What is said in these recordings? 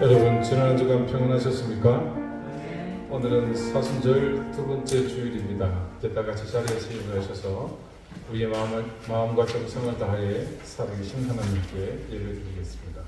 여러분, 지난 한 주간 평안하셨습니까? 오늘은 사순절 두 번째 주일입니다. 이제 다 같이 자리에서 일어나셔서 우리의 마음과 정성을 다하여 살아계신 하나님께 예배드리겠습니다.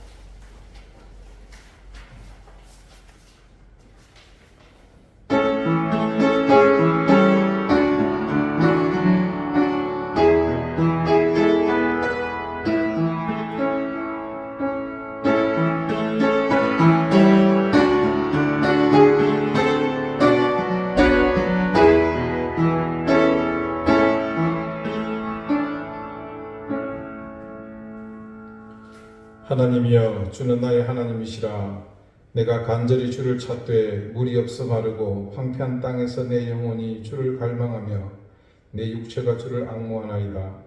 하나님이여, 주는 나의 하나님이시라. 내가 간절히 주를 찾되 물이 없어 마르고 황폐한 땅에서 내 영혼이 주를 갈망하며 내 육체가 주를 앙모하나이다.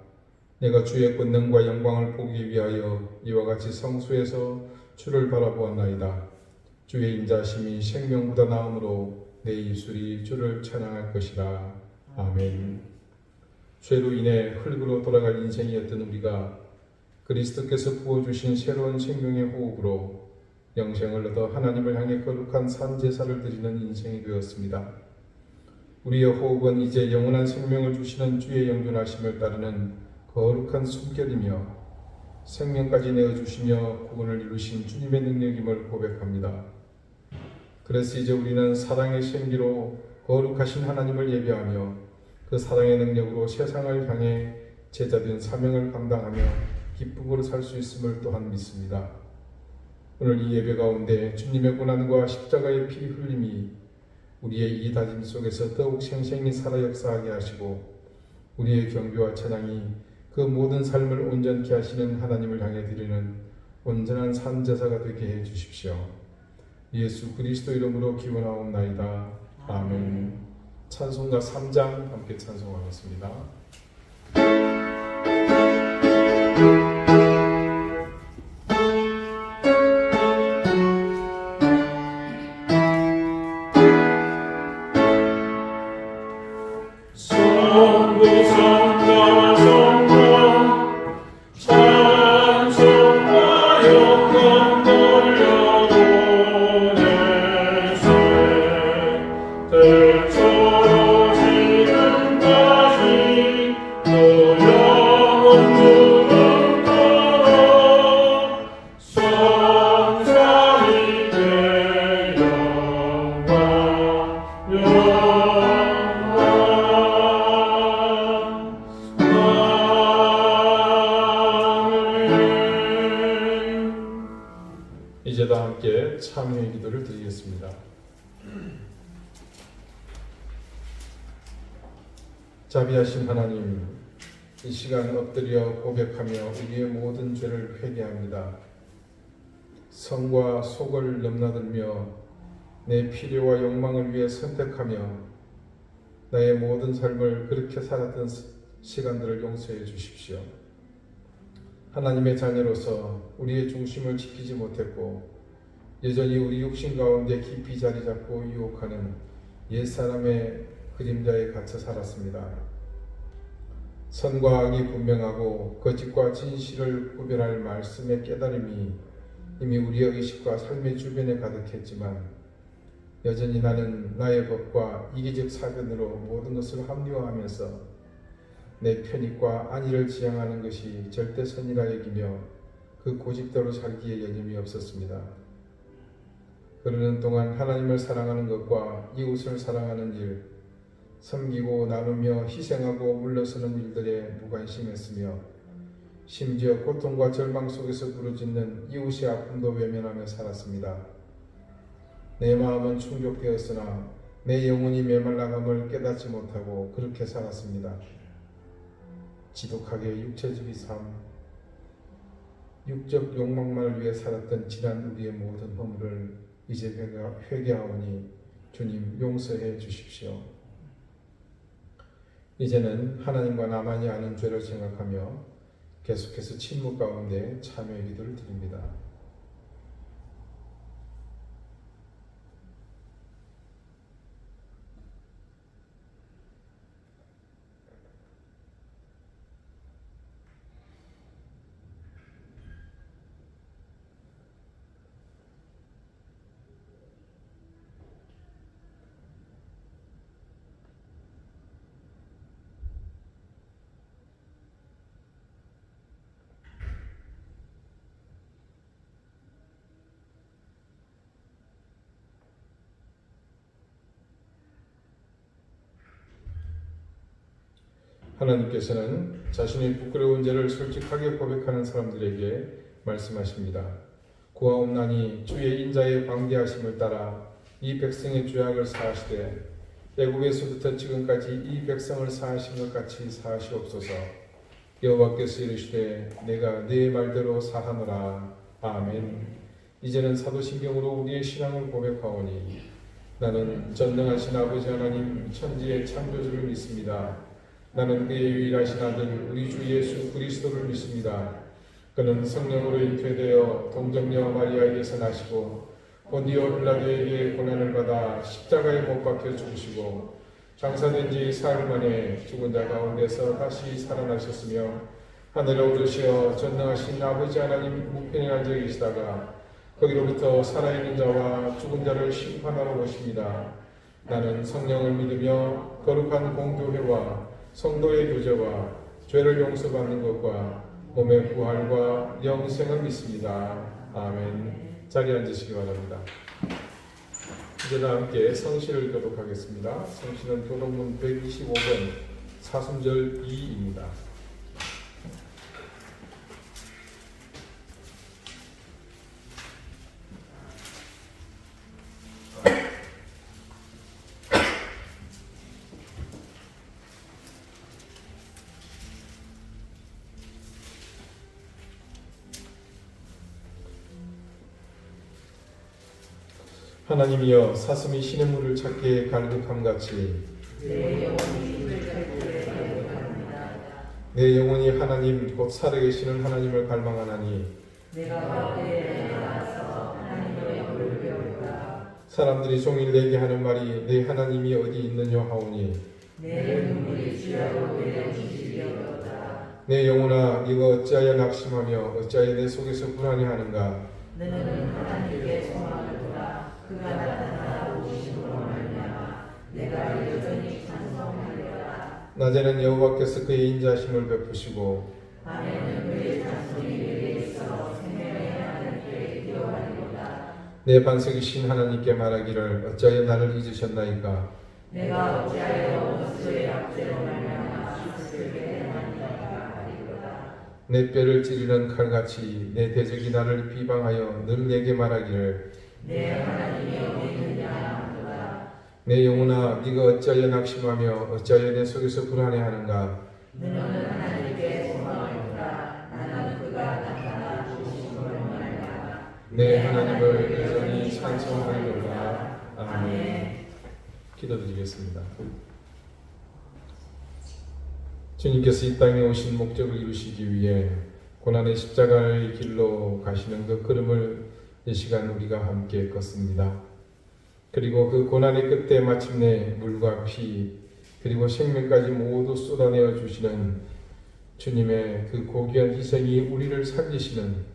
내가 주의 권능과 영광을 보기 위하여 이와 같이 성수에서 주를 바라보았나이다. 주의 인자심이 생명보다 나음으로 내 입술이 주를 찬양할 것이라. 아멘. 죄로 인해 흙으로 돌아갈 인생이었던 우리가 그리스도께서 부어주신 새로운 생명의 호흡으로 영생을 얻어 하나님을 향해 거룩한 산제사를 드리는 인생이 되었습니다. 우리의 호흡은 이제 영원한 생명을 주시는 주의 영존하심을 따르는 거룩한 숨결이며 생명까지 내어주시며 구원을 이루신 주님의 능력임을 고백합니다. 그래서 이제 우리는 사랑의 생기로 거룩하신 하나님을 예배하며 그 사랑의 능력으로 세상을 향해 제자된 사명을 감당하며 기쁨으로 살 수 있음을 또한 믿습니다. 오늘 이 예배 가운데 주님의 고난과 십자가의 피 흘림이 우리의 이 다짐 속에서 더욱 생생히 살아 역사하게 하시고 우리의 경배와 찬양이 그 모든 삶을 온전케 하시는 하나님을 향해 드리는 온전한 산제사가 되게 해 주십시오. 예수 그리스도 이름으로 기원하옵나이다. 아멘. 찬송가 3장 함께 찬송하겠습니다. 이제 다 함께 참여의 기도를 드리겠습니다. 자비하신 하나님, 이 시간 엎드려 고백하며 우리의 모든 죄를 회개합니다. 성과 속을 넘나들며 내 필요와 욕망을 위해 선택하며 나의 모든 삶을 그렇게 살았던 시간들을 용서해 주십시오. 하나님의 자녀로서 우리의 중심을 지키지 못했고 여전히 우리 육신 가운데 깊이 자리 잡고 유혹하는 옛사람의 그림자에 갇혀 살았습니다. 선과 악이 분명하고 거짓과 진실을 구별할 말씀의 깨달음이 이미 우리의 의식과 삶의 주변에 가득했지만 여전히 나는 나의 법과 이기적 사견으로 모든 것을 합리화하면서 내 편익과 안위를 지향하는 것이 절대 선이라 여기며 그 고집대로 살기에 여념이 없었습니다. 그러는 동안 하나님을 사랑하는 것과 이웃을 사랑하는 일, 섬기고 나누며 희생하고 물러서는 일들에 무관심했으며 심지어 고통과 절망 속에서 부르짖는 이웃의 아픔도 외면하며 살았습니다. 내 마음은 충족되었으나 내 영혼이 메말라감을 깨닫지 못하고 그렇게 살았습니다. 지독하게 육체적인 삶, 육적 욕망만을 위해 살았던 지난 우리의 모든 허물을 이제 회개하오니 주님 용서해 주십시오. 이제는 하나님과 나만이 아는 죄를 생각하며 계속해서 침묵 가운데 참여의 기도를 드립니다. 하나님께서는 자신의 부끄러운 죄를 솔직하게 고백하는 사람들에게 말씀하십니다. 구하옵나니 주의 인자의 광대하심을 따라 이 백성의 죄악을 사하시되 애굽에서부터 지금까지 이 백성을 사하신 것 같이 사하시옵소서. 여호와께서 이르시되 내가 네 말대로 사하노라. 아멘. 이제는 사도신경으로 우리의 신앙을 고백하오니 나는 전능하신 아버지 하나님 천지의 창조주를 믿습니다. 나는 그의 유일하신 아들 우리 주 예수 그리스도를 믿습니다. 그는 성령으로 잉태되어 동정녀 마리아에게서 나시고 본디오 빌라도에게 고난을 받아 십자가에 못 박혀 죽으시고 장사된 지 사흘 만에 죽은 자 가운데서 다시 살아나셨으며 하늘에 오르시어 전능하신 아버지 하나님 우편에 앉아 계시다가 거기로부터 살아있는 자와 죽은 자를 심판하러 오십니다. 나는 성령을 믿으며 거룩한 공교회와 성도의 교제와 죄를 용서받는 것과 몸의 부활과 영생을 믿습니다. 아멘. 자리에 앉으시기 바랍니다. 이제 다 함께 성시를 교독하겠습니다. 성시는 교독문 125번 사순절 2입니다. 하나님이여 사슴이 시냇물을 찾기에 갈급함같이 내 영혼이 하나님 곧 살아계시는 하나님을 갈망하나니 사람들이 종일 내게 하는 말이 내 하나님이 어디 있느냐 하오니 내 영혼아 네가 어찌하여 낙심하며 어찌하여 내 속에서 불안해하는가. 너는 하나님께 소망을 두라. 그가 나타나 오심으로 말미암아 내가 여전히 찬송하리라. 낮에는 여호와께서 그의 인자심을 베푸시고 밤에는 그의 찬송이 내게 있어 생명의 하나님께 기도하리로다. 내 반석이신 하나님께 말하기를 어찌하여 나를 잊으셨나이까. 내가 어찌하여 원수의 압제로 말미암아 슬프게 행하니까 하리로다. 내 뼈를 찌르는 칼같이 내 대적이 나를 비방하여 늘 내게 말하기를 내 하나님이 어디 있느냐 하도다. 내 영혼아 네가 어찌하여 낙심하며 어찌하여 내 속에서 불안해하는가. 너는 하나님께 소망을 두라. 나는 그가 나타나 오심으로 말미암아 내 하나님을 여전히 찬송하리로다. 아멘. 기도드리겠습니다. 주님께서 이 땅에 오신 목적을 이루시기 위해 고난의 십자가의 길로 가시는 그 걸음을 이 시간 우리가 함께 걷습니다. 그리고 그 고난의 끝에 마침내 물과 피 그리고 생명까지 모두 쏟아내어 주시는 주님의 그 고귀한 희생이 우리를 살리시는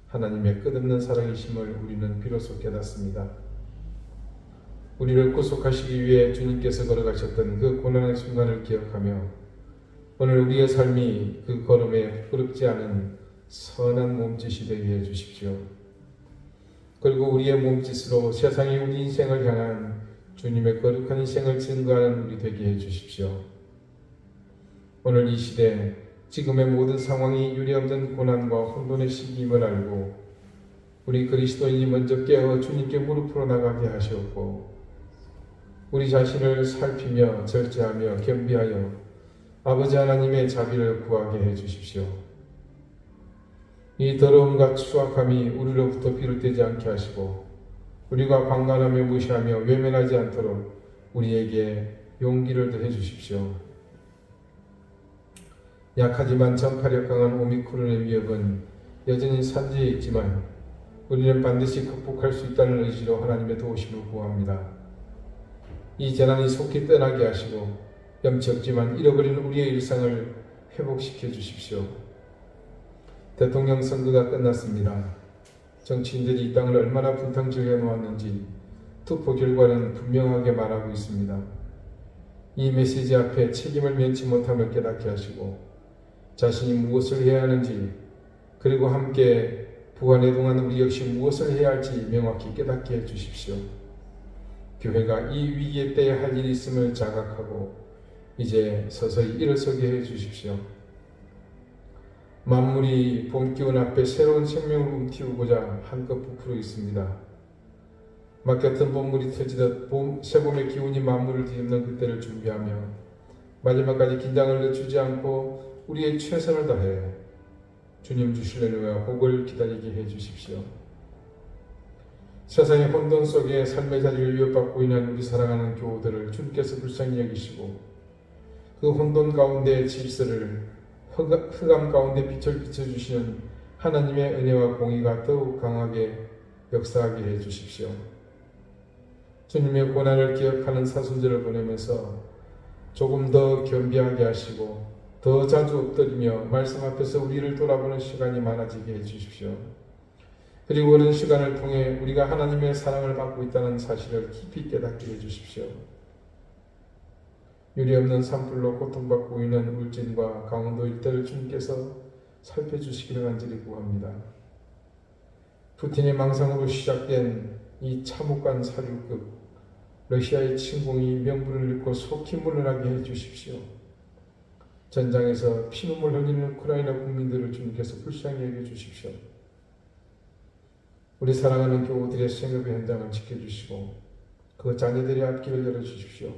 하나님의 끝없는 사랑이심을 우리는 비로소 깨닫습니다. 우리를 구속하시기 위해 주님께서 걸어가셨던 그 고난의 순간을 기억하며 오늘 우리의 삶이 그 걸음에 부끄럽지 않은 선한 몸짓이 되게 해주십시오. 그리고 우리의 몸짓으로 세상이 우리 인생을 향한 주님의 거룩한 인생을 증거하는 우리 되게 해주십시오. 오늘 이 시대 지금의 모든 상황이 유례없는 고난과 혼돈의 시기임을 알고 우리 그리스도인이 먼저 깨어 주님께 무릎으로 나가게 하시옵고 우리 자신을 살피며 절제하며 겸비하여 아버지 하나님의 자비를 구하게 해주십시오. 이 더러움과 추악함이 우리로부터 비롯되지 않게 하시고 우리가 방관하며 무시하며 외면하지 않도록 우리에게 용기를 더해 주십시오. 약하지만 전파력 강한 오미크론의 위협은 여전히 산지에 있지만 우리는 반드시 극복할 수 있다는 의지로 하나님의 도우심을 구합니다. 이 재난이 속히 떠나게 하시고 염치 없지만 잃어버린 우리의 일상을 회복시켜 주십시오. 대통령 선거가 끝났습니다. 정치인들이 이 땅을 얼마나 분탕질해 놓았는지 투표 결과는 분명하게 말하고 있습니다. 이 메시지 앞에 책임을 면치 못함을 깨닫게 하시고 자신이 무엇을 해야 하는지 그리고 함께 부활의 동안 우리 역시 무엇을 해야 할지 명확히 깨닫게 해주십시오. 교회가 이 위기의 때에 할 일이 있음을 자각하고 이제 서서히 일어서게 해 주십시오. 만물이 봄 기운 앞에 새로운 생명을 움티우고자 한껏 부풀어 있습니다. 막혔던 봄물이 터지듯 새봄의 기운이 만물을 뒤덮는 그때를 준비하며 마지막까지 긴장을 늦추지 않고 우리의 최선을 다해 주님 주실 은혜와 복을 기다리게 해 주십시오. 세상의 혼돈 속에 삶의 자리를 위협받고 있는 우리 사랑하는 교우들을 주님께서 불쌍히 여기시고 그 혼돈 가운데 질서를 흑암 가운데 빛을 비춰주시는 하나님의 은혜와 공의가 더욱 강하게 역사하게 해 주십시오. 주님의 고난을 기억하는 사순절을 보내면서 조금 더 겸비하게 하시고 더 자주 엎드리며 말씀 앞에서 우리를 돌아보는 시간이 많아지게 해 주십시오. 그리고 그런 시간을 통해 우리가 하나님의 사랑을 받고 있다는 사실을 깊이 깨닫게 해 주십시오. 유리없는 산불로 고통받고 있는 울진과 강원도 일대를 주님께서 살펴주시기를 간절히 구합니다. 푸틴의 망상으로 시작된 이 참혹한 사륙극, 러시아의 침공이 명분을 잃고 속히 물러나게 해 주십시오. 전장에서 피눈물 흘리는 우크라이나 국민들을 주님께서 불쌍히 여겨 주십시오. 우리 사랑하는 교우들의 생업의 현장을 지켜주시고 그 자녀들의 앞길을 열어주십시오.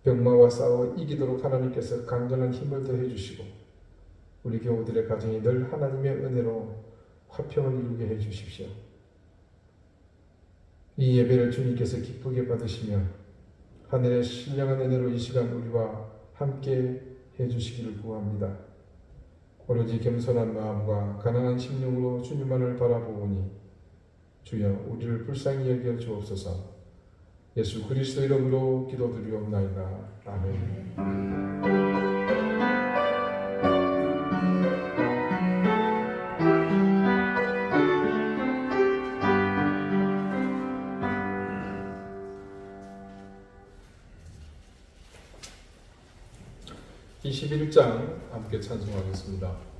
병마와 싸워 이기도록 하나님께서 강건한 힘을 더해 주시고 우리 교우들의 가정이 늘 하나님의 은혜로 화평을 이루게 해 주십시오. 이 예배를 주님께서 기쁘게 받으시며 하늘의 신령한 은혜로 이 시간 우리와 함께 해 주시기를 구합니다. 오로지 겸손한 마음과 가난한 심령으로 주님만을 바라보오니 주여 우리를 불쌍히 여겨 주옵소서. 예수 그리스도 이름으로 기도드리옵나이다. 아멘. 21장 함께 찬송하겠습니다.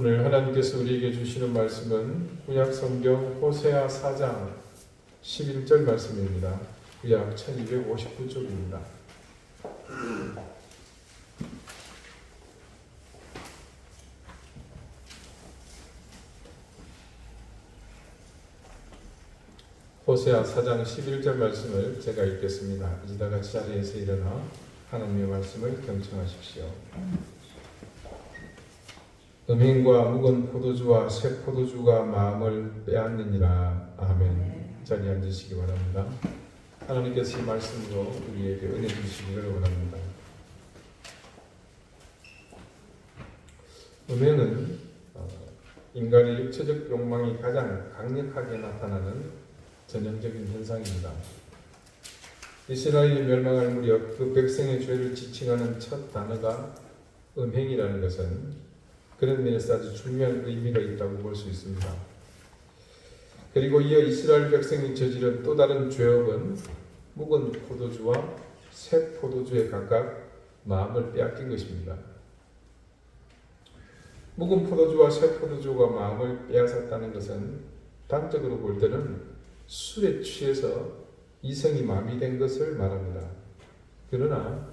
오늘 하나님께서 우리에게 주시는 말씀은 구약 성경 호세아 4장 11절 말씀입니다. 구약 1259쪽입니다. 호세아 4장 11절 말씀을 제가 읽겠습니다. 이제 다 같이 자리에서 일어나 하나님의 말씀을 경청하십시오. 음행과 묵은 포도주와 새 포도주가 마음을 빼앗느니라. 아멘. 자리에 앉으시기 바랍니다. 하나님께서 이 말씀으로 우리에게 은혜 주시기를 원합니다. 음행은 인간의 육체적 욕망이 가장 강력하게 나타나는 전형적인 현상입니다. 이스라엘이 멸망할 무렵 그 백성의 죄를 지칭하는 첫 단어가 음행이라는 것은 그런 면에서 아주 중요한 의미가 있다고 볼 수 있습니다. 그리고 이어 이스라엘 백성이 저지른 또 다른 죄업은 묵은 포도주와 새 포도주에 각각 마음을 빼앗긴 것입니다. 묵은 포도주와 새 포도주가 마음을 빼앗았다는 것은 단적으로 볼 때는 술에 취해서 이성이 마비된 것을 말합니다. 그러나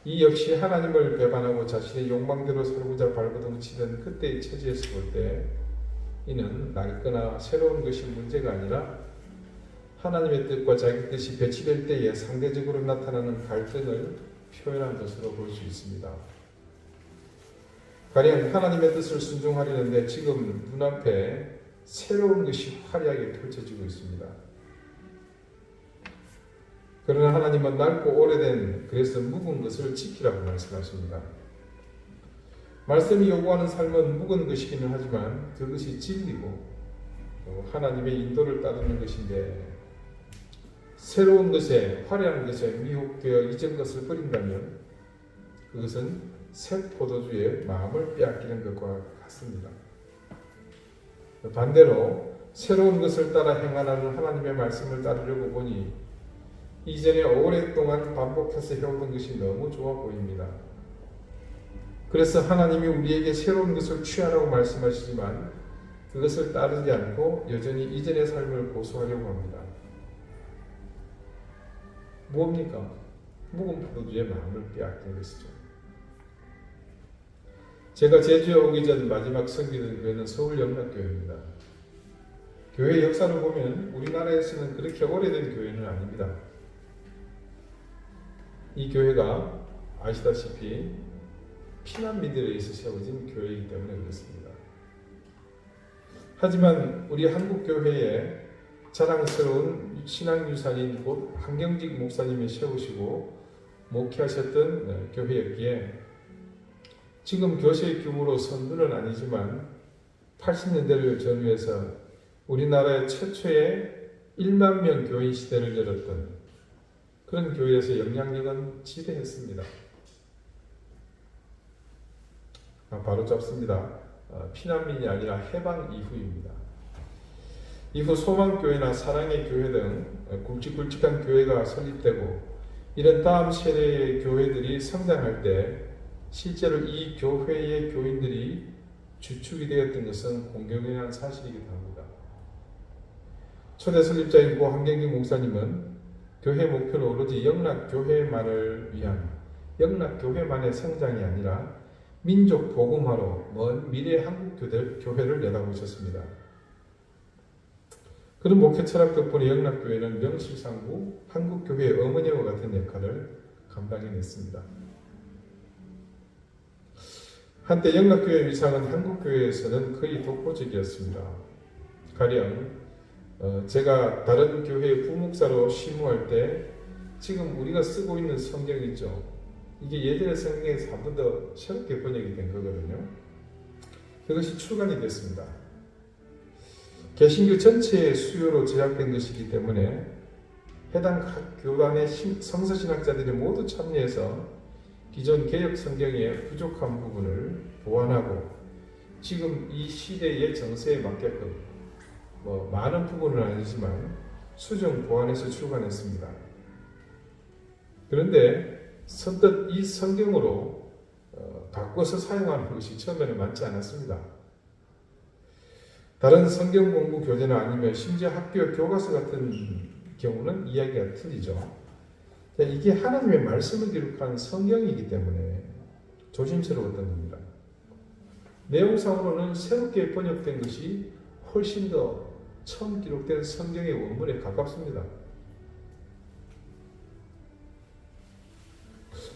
이 역시 하나님을 배반하고 자신의 욕망대로 살고자 발버둥치던 그때의 처지에서 볼 때 이는 낡거나 새로운 것이 문제가 아니라 하나님의 뜻과 자기 뜻이 배치될 때에 상대적으로 나타나는 갈등을 표현한 것으로 볼 수 있습니다. 가령 하나님의 뜻을 순종하려는데 지금 눈앞에 새로운 것이 화려하게 펼쳐지고 있습니다. 그러나 하나님은 낡고 오래된 그래서 묵은 것을 지키라고 말씀하십니다. 말씀이 요구하는 삶은 묵은 것이기는 하지만 그것이 진리고 하나님의 인도를 따르는 것인데 새로운 것에 화려한 것에 미혹되어 이전 것을 버린다면 그것은 새 포도주의 마음을 빼앗기는 것과 같습니다. 반대로 새로운 것을 따라 행하는 하나님의 말씀을 따르려고 보니 이전에 오랫동안 반복해서 해오던 것이 너무 좋아 보입니다. 그래서 하나님이 우리에게 새로운 것을 취하라고 말씀하시지만 그것을 따르지 않고 여전히 이전의 삶을 고수하려고 합니다. 무엇입니까? 묵은 포도주의 마음을 빼앗긴 것이죠. 제가 제주에 오기 전 마지막 섬기던 교회는 서울 영락교회입니다. 교회 역사를 보면 우리나라에서는 그렇게 오래된 교회는 아닙니다. 이 교회가 아시다시피 피난민들에 의해서 세워진 교회이기 때문에 그렇습니다. 하지만 우리 한국교회의 자랑스러운 신앙유산인 곧 한경직 목사님이 세우시고 목회하셨던 교회였기에 지금 교세의 규모로 선두는 아니지만 80년대를 전후해서 우리나라의 최초의 1만 명 교인 시대를 열었던 그런 교회에서 영향력은 지대했습니다. 바로 잡습니다. 피난민이 아니라 해방 이후입니다. 이후 소망교회나 사랑의 교회 등 굵직굵직한 교회가 설립되고 이런 다음 세대의 교회들이 성장할 때 실제로 이 교회의 교인들이 주축이 되었던 것은 공경연한 사실이기도 합니다. 초대 설립자인 고 한경직 목사님은 교회 목표는 오로지 영락교회만을 위한 영락교회만의 성장이 아니라 민족 복음화로 먼 미래 한국교회를 내다보셨습니다. 그런 목회 철학 덕분에 영락교회는 명실상부 한국교회의 어머니와 같은 역할을 감당해냈습니다. 한때 영락교회의 위상은 한국교회에서는 거의 독보적이었습니다. 가령 제가 다른 교회의 부목사로 심무할 때 지금 우리가 쓰고 있는 성경 있죠. 이게 예전의 성경에서 한 번 더 새롭게 번역이 된 거거든요. 그것이 출간이 됐습니다. 개신교 전체의 수요로 제작된 것이기 때문에 해당 각 교단의 성서신학자들이 모두 참여해서 기존 개역 성경의 부족한 부분을 보완하고 지금 이 시대의 정세에 맞게끔 많은 부분은 아니지만 수정 보완해서 출간했습니다. 그런데 선뜻 이 성경으로 바꿔서 사용하는 것이 처음에는 많지 않았습니다. 다른 성경 공부 교재나 아니면 심지어 학교 교과서 같은 경우는 이야기가 틀리죠. 이게 하나님의 말씀을 기록한 성경이기 때문에 조심스러웠던 겁니다. 내용상으로는 새롭게 번역된 것이 훨씬 더 처음 기록된 성경의 원문에 가깝습니다.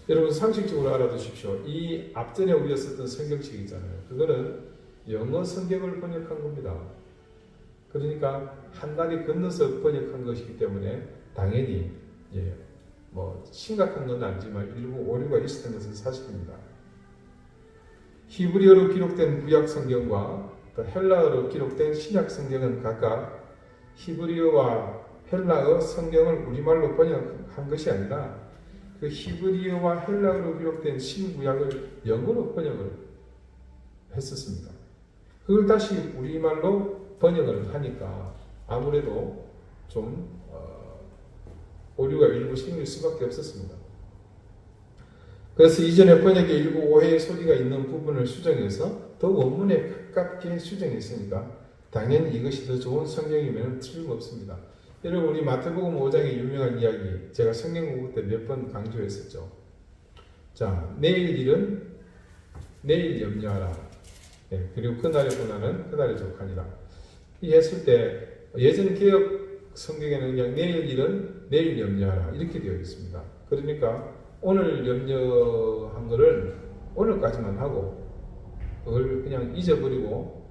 여러분 상식적으로 알아두십시오. 이 앞전에 우리가 썼던 성경책 있잖아요. 그거는 영어 성경을 번역한 겁니다. 그러니까 한 다리 건너서 번역한 것이기 때문에 당연히 뭐 심각한 건 아니지만 일부 오류가 있었던 것은 사실입니다. 히브리어로 기록된 구약 성경과 또 헬라어로 기록된 신약 성경은 각각 히브리어와 헬라어 성경을 우리말로 번역한 것이 아니라 그 히브리어와 헬라어로 기록된 신구약을 영어로 번역을 했었습니다. 그걸 다시 우리말로 번역을 하니까 아무래도 좀 오류가 일부 생길 수밖에 없었습니다. 그래서 이전에 번역에 일부 오해의 소지가 있는 부분을 수정해서 더 원문에 가깝게 수정했으니까 당연히 이것이 더 좋은 성경이면 틀림없습니다. 여러분 우리 마태복음 5장의 유명한 이야기 제가 성경 공부 때 몇 번 강조했었죠. 자, 내일 일은 내일 염려하라. 그리고 그날의 고난은 그날의 족하니라. 이 했을 때 예전 개혁 성경에는 그냥 내일 일은 내일 염려하라 이렇게 되어 있습니다. 그러니까 오늘 염려한 거를 오늘까지만 하고 그걸 그냥 잊어버리고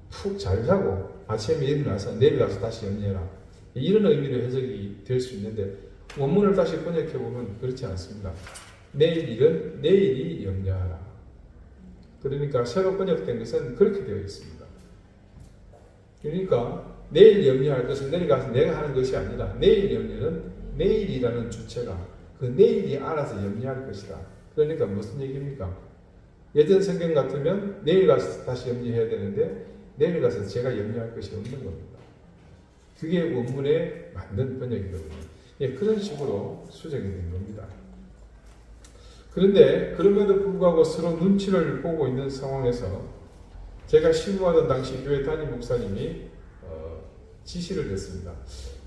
푹 잘 자고 아침에 일어나서 내일 가서 다시 염려해라. 이런 의미로 해석이 될 수 있는데 원문을 다시 번역해 보면 그렇지 않습니다. 내일 일은 내일이 염려하라. 그러니까 새로 번역된 것은 그렇게 되어 있습니다. 그러니까 내일 염려할 것은 내일 가서 내가 하는 것이 아니라 내일 염려는 내일이라는 주체가 그 내일이 알아서 염려할 것이다. 그러니까 무슨 얘기입니까? 예전 성경 같으면 내일 가서 다시 염려해야 되는데 내일 가서 제가 염려할 것이 없는 겁니다. 그게 원문에 맞는 번역이거든요. 그런 식으로 수정이 된 겁니다. 그런데 그럼에도 불구하고 서로 눈치를 보고 있는 상황에서 제가 신부하던 당시 교회 담임 목사님이 지시를 했습니다.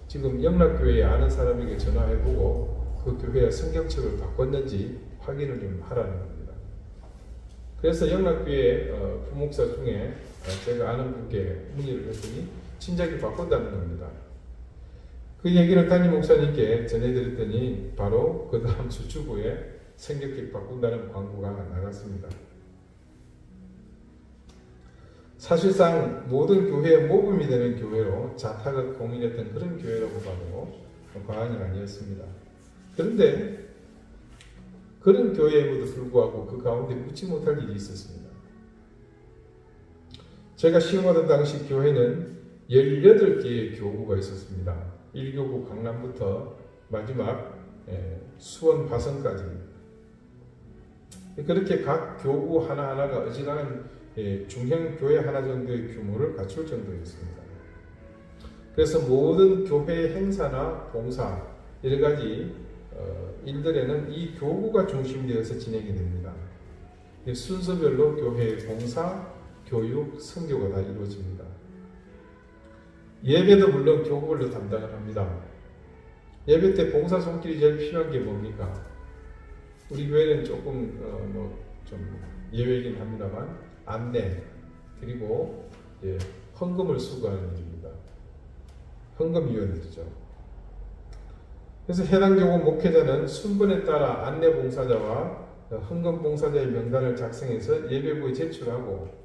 지금 영락교회에 아는 사람에게 전화해보고 그 교회의 성경책을 바꿨는지 확인을 좀 하라는 겁니다. 그래서 영락교회 부목사 중에 제가 아는 분께 문의를 했더니 진작에 바꾼다는 겁니다. 그 얘기를 담임 목사님께 전해드렸더니 바로 그 다음 주 주부에 성경책 바꾼다는 광고가 나갔습니다. 사실상 모든 교회의 모범이 되는 교회로 자타가 공인했던 그런 교회라고 봐도 과언이 아니었습니다. 그런데 그런 교회에도 불구하고 그 가운데 묻지 못할 일이 있었습니다. 제가 시험하던 당시 교회는 18개의 교구가 있었습니다. 1교구 강남부터 마지막 수원 화성까지입니다. 그렇게 각 교구 하나하나가 어지간한 중형 교회 하나 정도의 규모를 갖출 정도였습니다. 그래서 모든 교회 행사나 봉사 여러 가지 일들에는 이 교구가 중심되어서 진행이 됩니다. 순서별로 교회의 봉사, 교육, 선교가 다 이루어집니다. 예배도 물론 교구별로 담당을 합니다. 예배 때 봉사 손길이 제일 필요한 게 뭡니까? 우리 교회는 조금 좀 예외이긴 합니다만 안내 그리고 헌금을 수거하는 일입니다. 헌금위원회죠. 그래서 해당 교구 목회자는 순번에 따라 안내 봉사자와 헌금 봉사자의 명단을 작성해서 예배부에 제출하고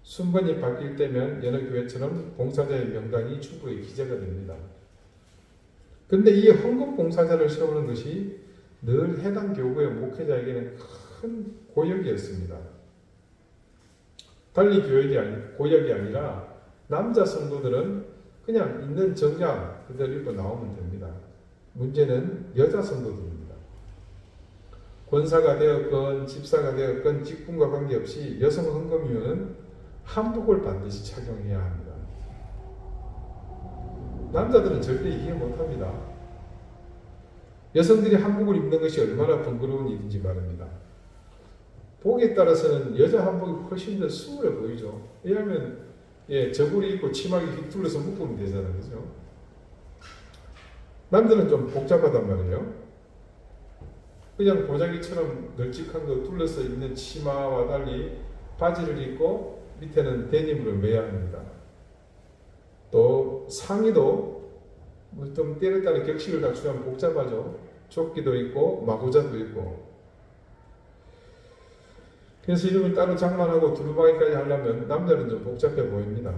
순번이 바뀔 때면 여러 교회처럼 봉사자의 명단이 주부에 기재가 됩니다. 그런데 이 헌금 봉사자를 세우는 것이 늘 해당 교구의 목회자에게는 큰 고역이었습니다. 달리 고역이 아니라 남자 성도들은 그냥 있는 정장 그대로 입고 나오면 됩니다. 문제는 여자 성도들입니다. 권사가 되었건 집사가 되었건 직분과 관계없이 여성 헌금위원은 한복을 반드시 착용해야 합니다. 남자들은 절대 이해 못합니다. 여성들이 한복을 입는 것이 얼마나 번거로운 일인지 말입니다. 복에 따라서는 여자 한복이 훨씬 더 수월해 보이죠. 왜냐하면 저고리 입고 치마에 휙 둘러서 묶으면 되잖아요. 그죠? 남자는 좀 복잡하단 말이에요. 그냥 보자기처럼 널찍한 거 둘러서 입는 치마와 달리 바지를 입고 밑에는 데님으로 매야 합니다. 또 상의도 좀 때에 따라 격식을 갖추면 복잡하죠. 조끼도 있고 마고자도 있고. 그래서 이름을 따로 장만하고 두루마기까지 하려면 남자는 좀 복잡해 보입니다.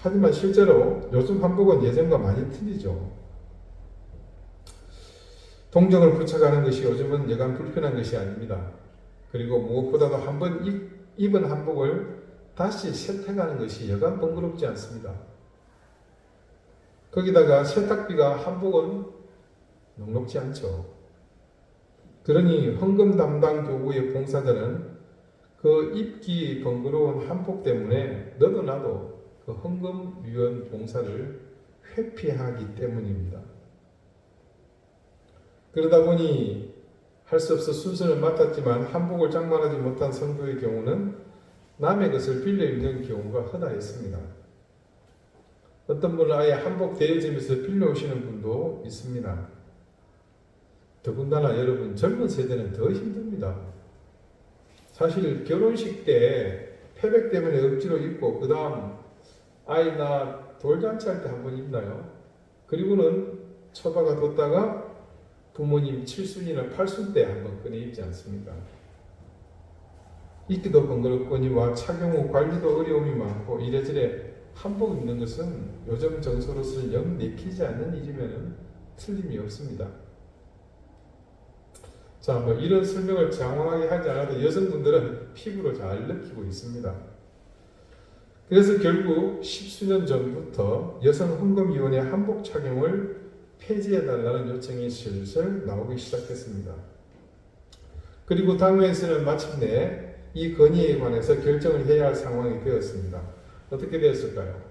하지만 실제로 요즘 한복은 예전과 많이 틀리죠. 동정을 붙여가는 것이 요즘은 여간 불편한 것이 아닙니다. 그리고 무엇보다도 한번 입은 한복을 다시 세탁하는 것이 여간 번거롭지 않습니다. 거기다가 세탁비가 한복은 녹록지 않죠. 그러니 헌금 담당 교구의 봉사자는 그 입기 번거로운 한복 때문에 너도 나도 그 헌금 위원 봉사를 회피하기 때문입니다. 그러다 보니 할 수 없어 순서를 맡았지만 한복을 장만하지 못한 성도의 경우는 남의 것을 빌려 입는 경우가 허다했습니다. 어떤 분은 아예 한복 대여점에서 빌려오시는 분도 있습니다. 더군다나 여러분 젊은 세대는 더 힘듭니다. 사실 결혼식 때 패백 때문에 억지로 입고 그 다음 아이 나 돌잔치 할 때 한번 입나요? 그리고는 처박아 뒀다가 부모님 칠순이나 팔순 때 한번 꺼내 입지 않습니까? 입기도 번거롭거니와 착용 후 관리도 어려움이 많고 이래저래 한복 입는 것은 요즘 정서로서는 영 내키지 않는 일이면 틀림이 없습니다. 자, 이런 설명을 장황하게 하지 않아도 여성분들은 피부로 잘 느끼고 있습니다. 그래서 결국 십수년 전부터 여성헌금위원회 한복 착용을 폐지해달라는 요청이 슬슬 나오기 시작했습니다. 그리고 당회에서는 마침내 이 건의에 관해서 결정을 해야 할 상황이 되었습니다. 어떻게 되었을까요?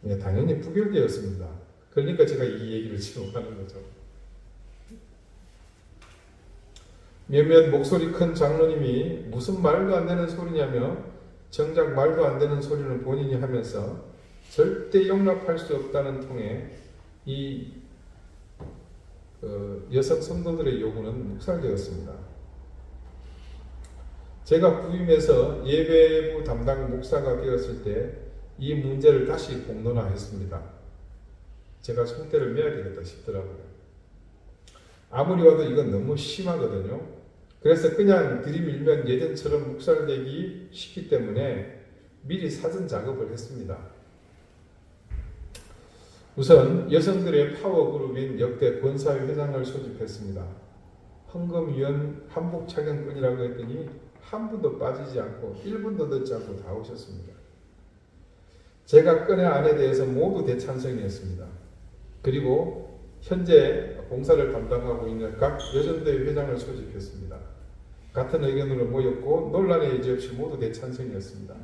네, 당연히 부결되었습니다. 그러니까 제가 이 얘기를 지금 하는 거죠. 몇몇 목소리 큰 장로님이 무슨 말도 안 되는 소리냐며 정작 말도 안 되는 소리는 본인이 하면서 절대 용납할 수 없다는 통에 이 여성 성도들의 요구는 묵살되었습니다. 제가 부임해서 예배부 담당 목사가 되었을 때 이 문제를 다시 공론화했습니다. 제가 손대를 매야 되겠다 싶더라고요. 아무리 봐도 이건 너무 심하거든요. 그래서 그냥 들이밀면 예전처럼 묵살되기 쉽기 때문에 미리 사전 작업을 했습니다. 우선 여성들의 파워그룹인 역대 권사회 회장을 소집했습니다. 헌금위원 한복 착용권이라고 했더니 한 분도 빠지지 않고 1분도 늦지 않고 다 오셨습니다. 제가 건의 안에 대해서 모두 대찬성이었습니다. 그리고 현재 봉사를 담당하고 있는 각 여전대회 회장을 소집했습니다. 같은 의견으로 모였고 논란의 여지 없이 모두 대찬성이었습니다.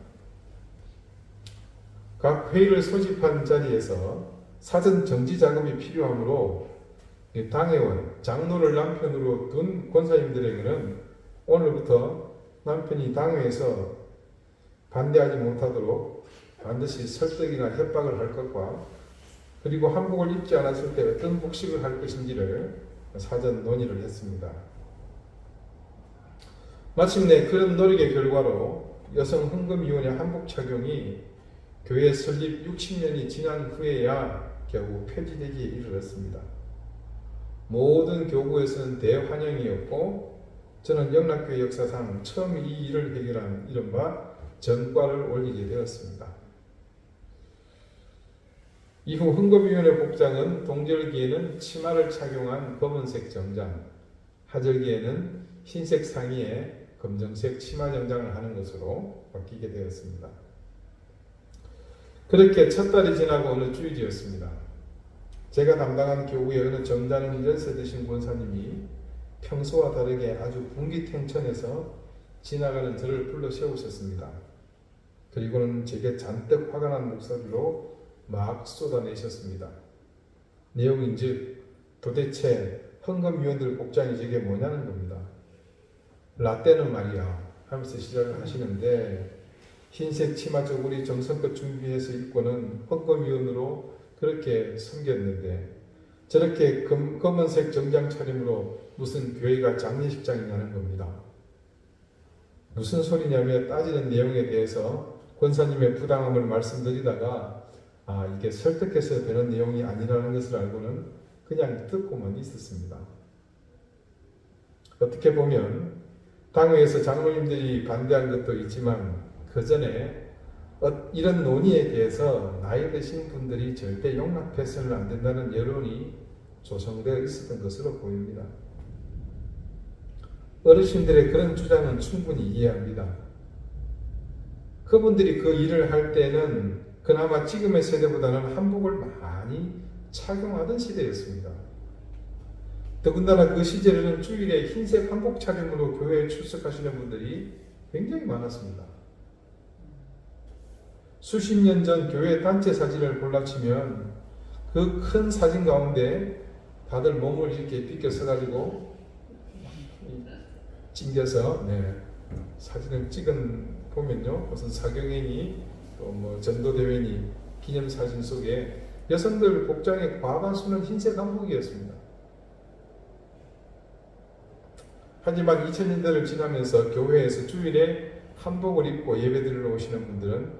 각 회의를 소집한 자리에서 사전 정지 작업이 필요하므로 당회원, 장로를 남편으로 둔 권사님들에게는 오늘부터 남편이 당회에서 반대하지 못하도록 반드시 설득이나 협박을 할 것과 그리고 한복을 입지 않았을 때 어떤 복식을 할 것인지를 사전 논의를 했습니다. 마침내 그런 노력의 결과로 여성헌금위원회 한복 착용이 교회 설립 60년이 지난 후에야 겨우 폐지되기에 이르렀습니다. 모든 교구에서는 대환영이었고 저는 영락교회 역사상 처음 이 일을 해결한 이른바 전과를 올리게 되었습니다. 이후 헌금위원회 복장은 동절기에는 치마를 착용한 검은색 정장, 하절기에는 흰색 상의에 검정색 치마 정장을 하는 것으로 바뀌게 되었습니다. 그렇게 첫 달이 지나고 어느 주일이었습니다. 제가 담당한 교구의 어느 점잖은 연세 드신 권사님이 평소와 다르게 아주 분기탱천해서 지나가는 저를 불러 세우셨습니다. 그리고는 제게 잔뜩 화가 난 목소리로 막 쏟아내셨습니다. 내용인즉 도대체 헌금위원들 복장이 저게 뭐냐는 겁니다. 라떼는 말이야 하면서 시작을 하시는데 흰색 치마 저고리 정성껏 준비해서 입고는 헌금위원으로 그렇게 섬겼는데 저렇게 검은색 정장 차림으로 무슨 교회가 장례식장이냐는 겁니다. 무슨 소리냐며 따지는 내용에 대해서 권사님의 부당함을 말씀드리다가 이게 설득해서 되는 내용이 아니라는 것을 알고는 그냥 듣고만 있었습니다. 어떻게 보면 당회에서 장로님들이 반대한 것도 있지만 그 전에 이런 논의에 대해서 나이 드신 분들이 절대 용납해서는 안 된다는 여론이 조성되어 있었던 것으로 보입니다. 어르신들의 그런 주장은 충분히 이해합니다. 그분들이 그 일을 할 때는 그나마 지금의 세대보다는 한복을 많이 착용하던 시대였습니다. 더군다나 그 시절에는 주일에 흰색 한복 차림으로 교회에 출석하시는 분들이 굉장히 많았습니다. 수십 년 전 교회 단체 사진을 골라치면 그 큰 사진 가운데 다들 몸을 이렇게 비껴 서가지고 찡겨서 사진을 보면요, 무슨 사경회니 또 뭐 전도대회니 기념사진 속에 여성들 복장의 과반수는 흰색 한복이었습니다. 하지만 2000년대를 지나면서 교회에서 주일에 한복을 입고 예배드리러 오시는 분들은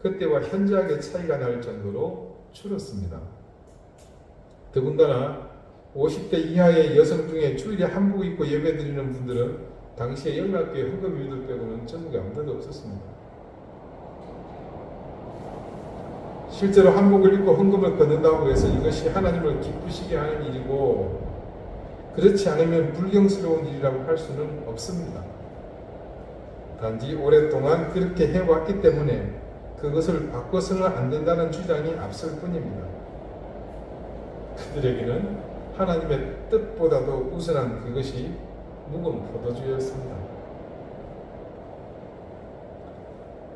그때와 현저하게 차이가 날 정도로 줄었습니다. 더군다나 50대 이하의 여성 중에 주일에 한복 입고 예배드리는 분들은 당시에 영락교회 헌금유들 빼고는 전국에 아무데도 없었습니다. 실제로 한복을 입고 헌금을 걷는다고 해서 이것이 하나님을 기쁘시게 하는 일이고 그렇지 않으면 불경스러운 일이라고 할 수는 없습니다. 단지 오랫동안 그렇게 해왔기 때문에 그것을 바꿔서는 안 된다는 주장이 앞설 뿐입니다. 그들에게는 하나님의 뜻보다도 우선한 그것이 묵은 포도주였습니다.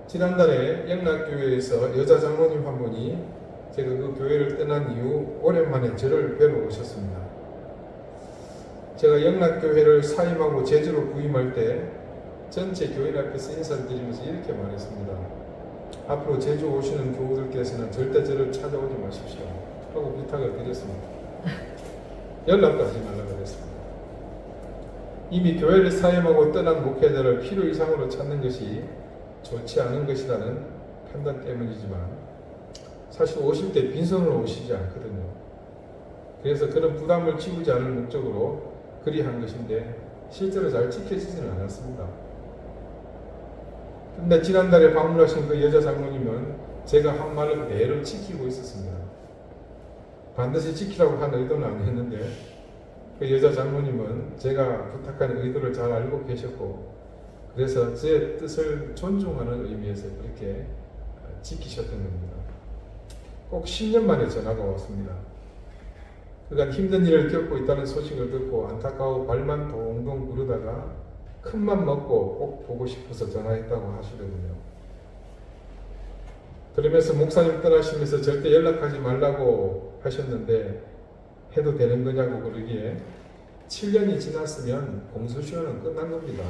지난달에 영락교회에서 여자 장로님 한 분이 제가 그 교회를 떠난 이후 오랜만에 저를 뵈러 오셨습니다. 제가 영락교회를 사임하고 제주로 부임할 때 전체 교인 앞에서 인사를 드리면서 이렇게 말했습니다. 앞으로 제주 오시는 교우들께서는 절대 저를 찾아오지 마십시오 하고 부탁을 드렸습니다. 연락도 하지 말라고 그랬습니다. 이미 교회를 사임하고 떠난 목회자를 필요 이상으로 찾는 것이 좋지 않은 것이라는 판단 때문이지만 사실 오실 때 빈손으로 오시지 않거든요. 그래서 그런 부담을 지우지 않을 목적으로 그리 한 것인데 실제로 잘 지켜지지는 않았습니다. 근데 지난달에 방문하신 그 여자 장로님은 제가 한 말을 그대로 지키고 있었습니다. 반드시 지키라고 한 의도는 아니었는데 그 여자 장로님은 제가 부탁한 의도를 잘 알고 계셨고 그래서 제 뜻을 존중하는 의미에서 그렇게 지키셨던 겁니다. 꼭 10년 만에 전화가 왔습니다. 그간 힘든 일을 겪고 있다는 소식을 듣고 안타까워 발만 동동 구르다가 큰맘 먹고 꼭 보고 싶어서 전화했다고 하시더군요. 그러면서 목사님 떠나시면서 절대 연락하지 말라고 하셨는데 해도 되는 거냐고 그러기에 7년이 지났으면 공소시효는 끝난 겁니다.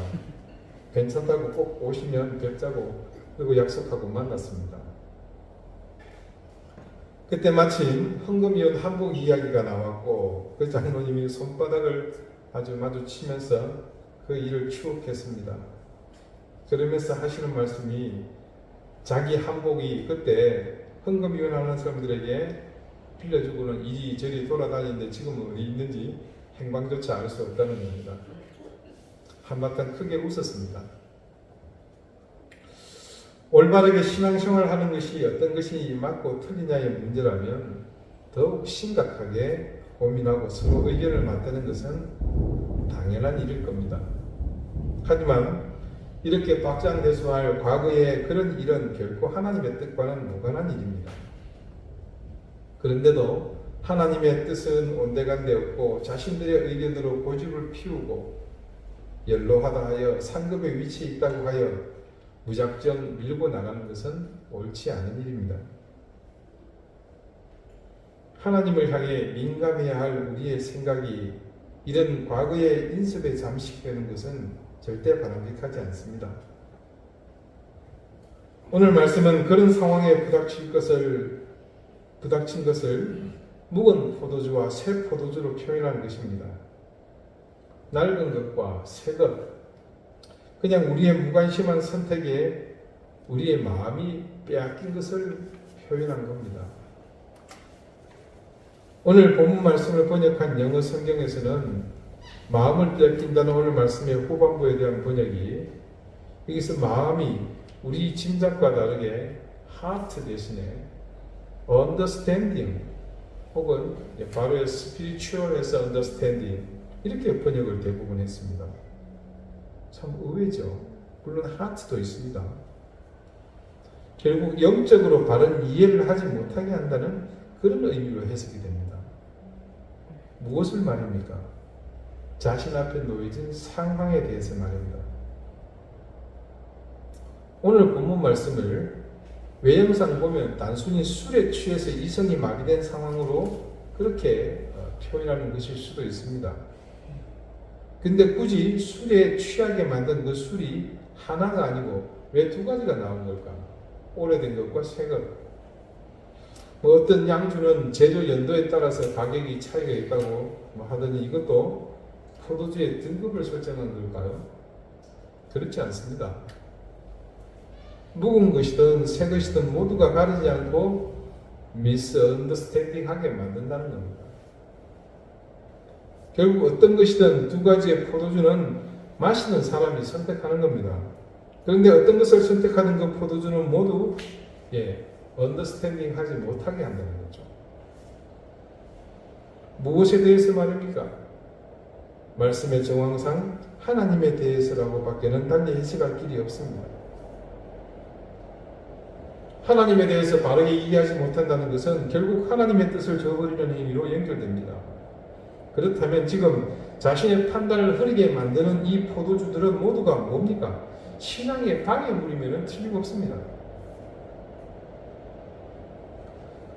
괜찮다고 꼭 오시면 뵙자고 그리고 약속하고 만났습니다. 그때 마침 헌금이온 한복 이야기가 나왔고 그 장로님이 손바닥을 아주 마주치면서 그 일을 추억했습니다. 그러면서 하시는 말씀이 자기 한복이 그때 헌금이온 하는 사람들에게 빌려주고는 이리저리 돌아다니는데 지금은 어디 있는지 행방조차 알 수 없다는 겁니다. 한바탕 크게 웃었습니다. 올바르게 신앙생활하는 것이 어떤 것이 맞고 틀리냐의 문제라면 더욱 심각하게 고민하고 서로 의견을 맞대는 것은 당연한 일일 겁니다. 하지만 이렇게 박장대소할 과거의 그런 일은 결코 하나님의 뜻과는 무관한 일입니다. 그런데도 하나님의 뜻은 온데간데 없고 자신들의 의견으로 고집을 피우고 연로하다 하여 상급의 위치에 있다고 하여 무작정 밀고 나가는 것은 옳지 않은 일입니다. 하나님을 향해 민감해야 할 우리의 생각이 이런 과거의 인습에 잠식되는 것은 절대 바람직하지 않습니다. 오늘 말씀은 그런 상황에 부닥친 것을 묵은 포도주와 새 포도주로 표현하는 것입니다. 낡은 것과 새 것, 그냥 우리의 무관심한 선택에 우리의 마음이 빼앗긴 것을 표현한 겁니다. 오늘 본문 말씀을 번역한 영어 성경에서는 마음을 빼앗긴다는 오늘 말씀의 후반부에 대한 번역이 여기서 마음이 우리 짐작과 다르게 heart 대신에 understanding 혹은 바로의 spiritual에서 understanding 이렇게 번역을 대부분 했습니다. 참 의외죠. 물론 heart도 있습니다. 결국 영적으로 바른 이해를 하지 못하게 한다는 그런 의미로 해석이 됩니다. 무엇을 말입니까? 자신 앞에 놓여진 상황에 대해서 말입니다. 오늘 본문 말씀을 외형상 보면 단순히 술에 취해서 이성이 마비된 상황으로 그렇게 표현하는 것일 수도 있습니다. 근데 굳이 술에 취하게 만든 그 술이 하나가 아니고 왜 두 가지가 나온 걸까? 오래된 것과 새 것. 뭐 어떤 양주는 제조 연도에 따라서 가격이 차이가 있다고 하더니 이것도 포도주의 등급을 설정한 걸까요? 그렇지 않습니다. 묵은 것이든 새 것이든 모두가 가리지 않고 미스언더스탠딩하게 만든다는 겁니다. 결국 어떤 것이든 두 가지의 포도주는 마시는 사람이 선택하는 겁니다. 그런데 어떤 것을 선택하는 그 포도주는 모두 언더스탠딩 하지 못하게 한다는 거죠. 무엇에 대해서 말입니까? 말씀의 정황상 하나님에 대해서라고 밖에는 달리 해석할 길이 없습니다. 하나님에 대해서 바르게 이해하지 못한다는 것은 결국 하나님의 뜻을 저버리는 행위로 연결됩니다. 그렇다면 지금 자신의 판단을 흐리게 만드는 이 포도주들은 모두가 뭡니까? 신앙의 방해물이면 틀림없습니다.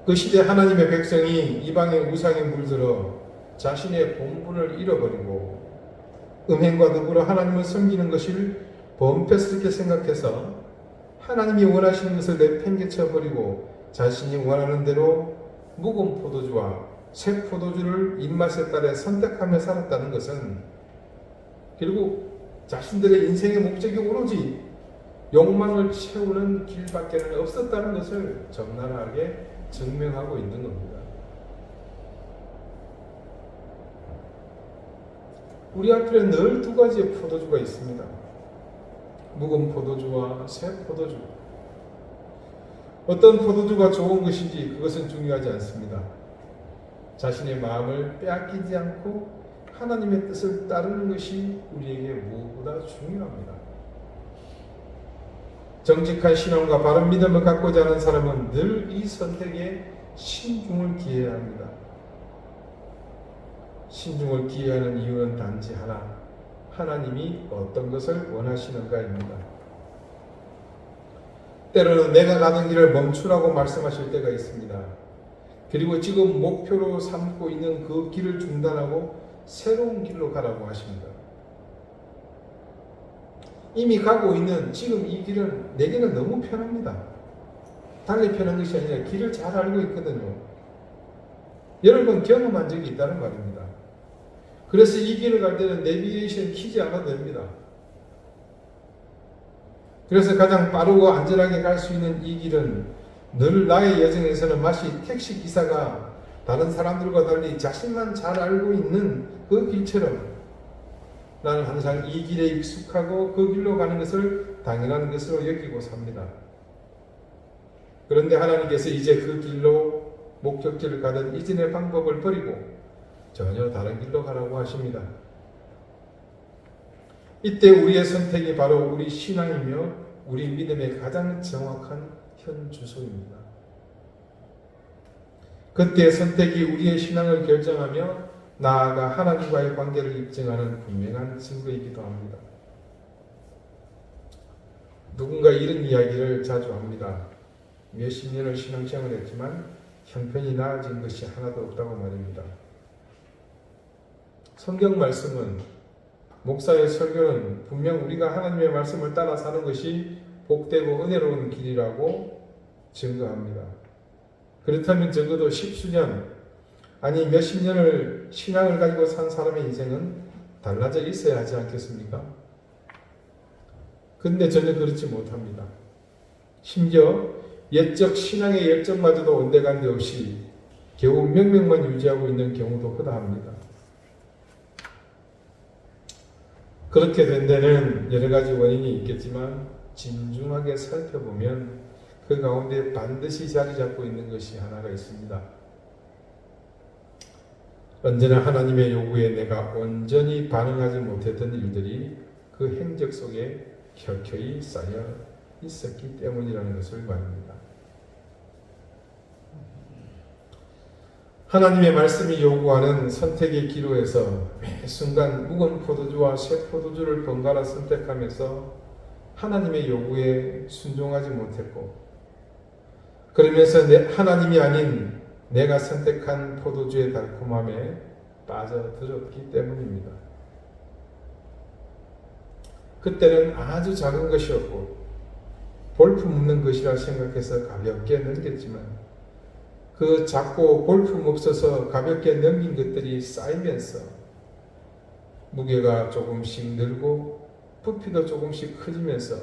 그 시대 하나님의 백성이 이방의 우상에 물들어 자신의 본분을 잃어버리고 음행과 더불어 하나님을 섬기는 것을 범패스럽게 생각해서 하나님이 원하시는 것을 내팽개쳐 버리고 자신이 원하는 대로 묵은 포도주와 새 포도주를 입맛에 따라 선택하며 살았다는 것은 결국 자신들의 인생의 목적이 오로지 욕망을 채우는 길밖에는 없었다는 것을 적나라하게 증명하고 있는 겁니다. 우리 앞에 늘 두 가지의 포도주가 있습니다. 묵은 포도주와 새 포도주. 어떤 포도주가 좋은 것인지 그것은 중요하지 않습니다. 자신의 마음을 빼앗기지 않고 하나님의 뜻을 따르는 것이 우리에게 무엇보다 중요합니다. 정직한 신앙과 바른 믿음을 갖고자 하는 사람은 늘 이 선택에 신중을 기해야 합니다. 신중을 기해하는 이유는 단지 하나, 하나님이 어떤 것을 원하시는가입니다. 때로는 내가 가는 길을 멈추라고 말씀하실 때가 있습니다. 그리고 지금 목표로 삼고 있는 그 길을 중단하고 새로운 길로 가라고 하십니다. 이미 가고 있는 지금 이 길은 내게는 너무 편합니다. 달리 편한 것이 아니라 길을 잘 알고 있거든요. 여러 번 경험한 적이 있다는 말입니다. 그래서 이 길을 갈 때는 내비게이션 키지 않아도 됩니다. 그래서 가장 빠르고 안전하게 갈 수 있는 이 길은 늘 나의 여정에서는 마치 택시 기사가 다른 사람들과 달리 자신만 잘 알고 있는 그 길처럼 나는 항상 이 길에 익숙하고 그 길로 가는 것을 당연한 것으로 여기고 삽니다. 그런데 하나님께서 이제 그 길로 목적지를 가던 이전의 방법을 버리고 전혀 다른 길로 가라고 하십니다. 이때 우리의 선택이 바로 우리 신앙이며 우리 믿음의 가장 정확한 현 주소입니다. 그때의 선택이 우리의 신앙을 결정하며 나아가 하나님과의 관계를 입증하는 분명한 증거이기도 합니다. 누군가 이런 이야기를 자주 합니다. 몇십 년을 신앙생활을 했지만 형편이 나아진 것이 하나도 없다고 말입니다. 성경 말씀은 목사의 설교는 분명 우리가 하나님의 말씀을 따라 사는 것이 복되고 은혜로운 길이라고 증거합니다. 그렇다면 적어도 십수년 아니 몇십 년을 신앙을 가지고 산 사람의 인생은 달라져 있어야 하지 않겠습니까? 근데 전혀 그렇지 못합니다. 심지어 옛적 신앙의 열정마저도 온데간데 없이 겨우 명맥만 유지하고 있는 경우도 허다합니다. 그렇게 된 데는 여러 가지 원인이 있겠지만 진중하게 살펴보면 그 가운데 반드시 자리 잡고 있는 것이 하나가 있습니다. 언제나 하나님의 요구에 내가 온전히 반응하지 못했던 일들이 그 행적 속에 켜켜이 쌓여 있었기 때문이라는 것을 말합니다. 하나님의 말씀이 요구하는 선택의 기로에서 매 순간 묵은 포도주와 새 포도주를 번갈아 선택하면서 하나님의 요구에 순종하지 못했고, 그러면서 하나님이 아닌 내가 선택한 포도주의 달콤함에 빠져들었기 때문입니다. 그때는 아주 작은 것이었고 볼품없는 것이라 생각해서 가볍게 넘겼지만, 그 작고 볼품없어서 가볍게 넘긴 것들이 쌓이면서 무게가 조금씩 늘고 부피도 조금씩 커지면서